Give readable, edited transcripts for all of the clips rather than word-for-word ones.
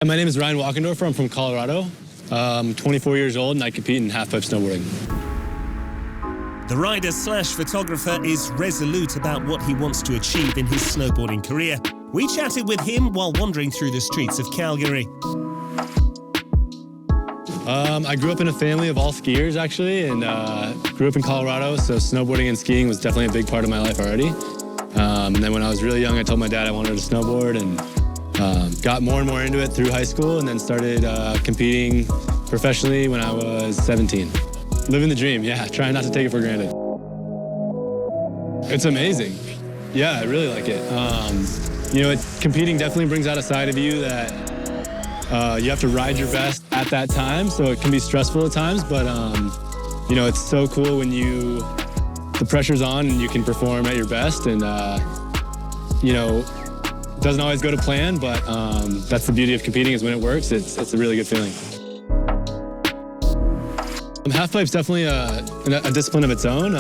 My name is Wachendorfer. I'm from Colorado. I'm 24 years old and I compete in half-pipe snowboarding. The rider/photographer is resolute about what he wants to achieve in his snowboarding career. We chatted with him while wandering through the streets of Calgary. I grew up in a family of all skiers, actually, and grew up in Colorado, so snowboarding and skiing was definitely a big part of my life already. And then when I was really young, I told my dad I wanted to snowboard, and got more and more into it through high school, and then started competing professionally when I was 17. Living the dream, yeah, trying not to take it for granted. It's amazing. Yeah, I really like it. Competing definitely brings out a side of you that you have to ride your best at that time, so it can be stressful at times, but it's so cool when the pressure's on and you can perform at your best, and it doesn't always go to plan, but that's the beauty of competing, is when it works, it's a really good feeling. Halfpipe's definitely a discipline of its own.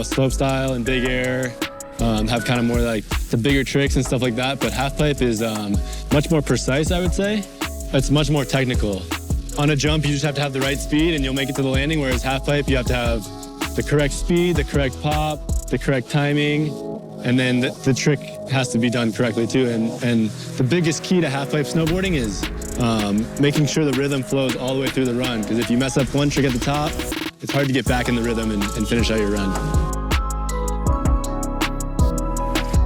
Slope style and big air have kind of more like the bigger tricks and stuff like that, but halfpipe is much more precise, I would say. It's much more technical. On a jump, you just have to have the right speed and you'll make it to the landing, whereas halfpipe, you have to have the correct speed, the correct pop, the correct timing, and then the trick has to be done correctly too. And the biggest key to halfpipe snowboarding is making sure the rhythm flows all the way through the run, because if you mess up one trick at the top, it's hard to get back in the rhythm and finish out your run.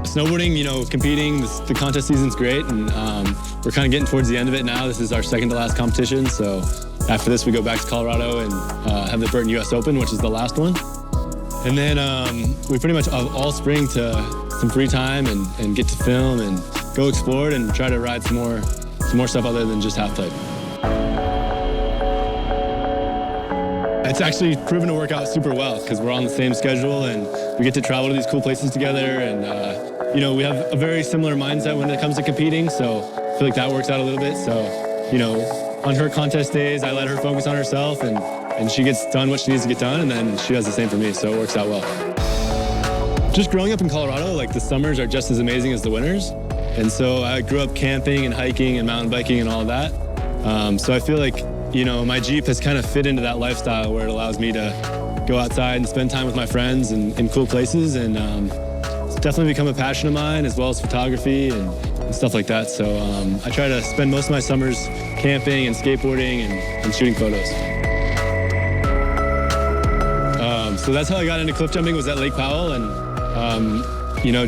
Snowboarding, competing, the contest season's great, and we're kind of getting towards the end of it now. This is our second to last competition, so after this we go back to Colorado and have the Burton US Open, which is the last one. And then we pretty much have all spring to some free time and get to film and go explore and try to ride some more stuff other than just halfpipe. It's actually proven to work out super well because we're on the same schedule and we get to travel to these cool places together, and we have a very similar mindset when it comes to competing, so I feel like that works out a little bit. So, on her contest days, I let her focus on herself, and she gets done what she needs to get done, and then she does the same for me, so it works out well. Just growing up in Colorado, the summers are just as amazing as the winters, and so I grew up camping and hiking and mountain biking and all of that. So I feel like, my Jeep has kind of fit into that lifestyle where it allows me to go outside and spend time with my friends in cool places, and it's definitely become a passion of mine, as well as photography and stuff like that. So I try to spend most of my summers camping and skateboarding and shooting photos. So that's how I got into cliff jumping, was at Lake Powell, and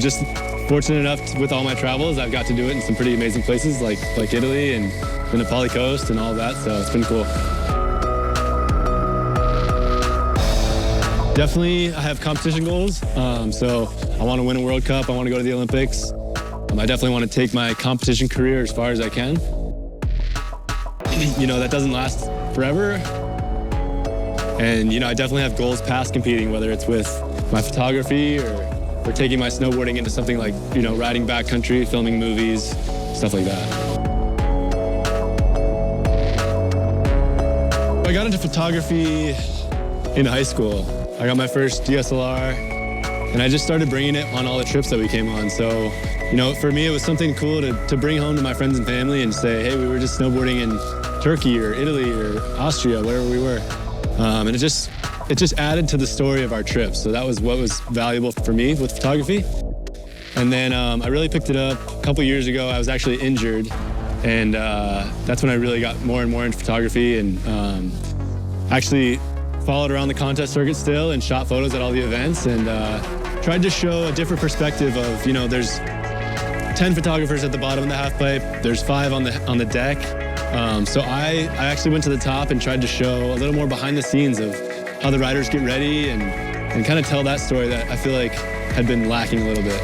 just fortunate enough with all my travels, I've got to do it in some pretty amazing places like Italy and the Nepali coast and all of that, so it's been cool. Definitely, I have competition goals, so I want to win a World Cup, I want to go to the Olympics. I definitely want to take my competition career as far as I can. That doesn't last forever. And, I definitely have goals past competing, whether it's with my photography or taking my snowboarding into something like, riding backcountry, filming movies, stuff like that. I got into photography in high school. I got my first DSLR, and I just started bringing it on all the trips that we came on. So, for me, it was something cool to bring home to my friends and family and say, hey, we were just snowboarding in Turkey or Italy or Austria, wherever we were. And it just added to the story of our trip. So that was what was valuable for me with photography. And then I really picked it up a couple years ago. I was actually injured, and that's when I really got more and more into photography, and actually followed around the contest circuit still and shot photos at all the events, and tried to show a different perspective of, there's 10 photographers at the bottom of the halfpipe, there's 5 on the deck. So I actually went to the top and tried to show a little more behind the scenes of how the riders get ready, and kind of tell that story that I feel like had been lacking a little bit.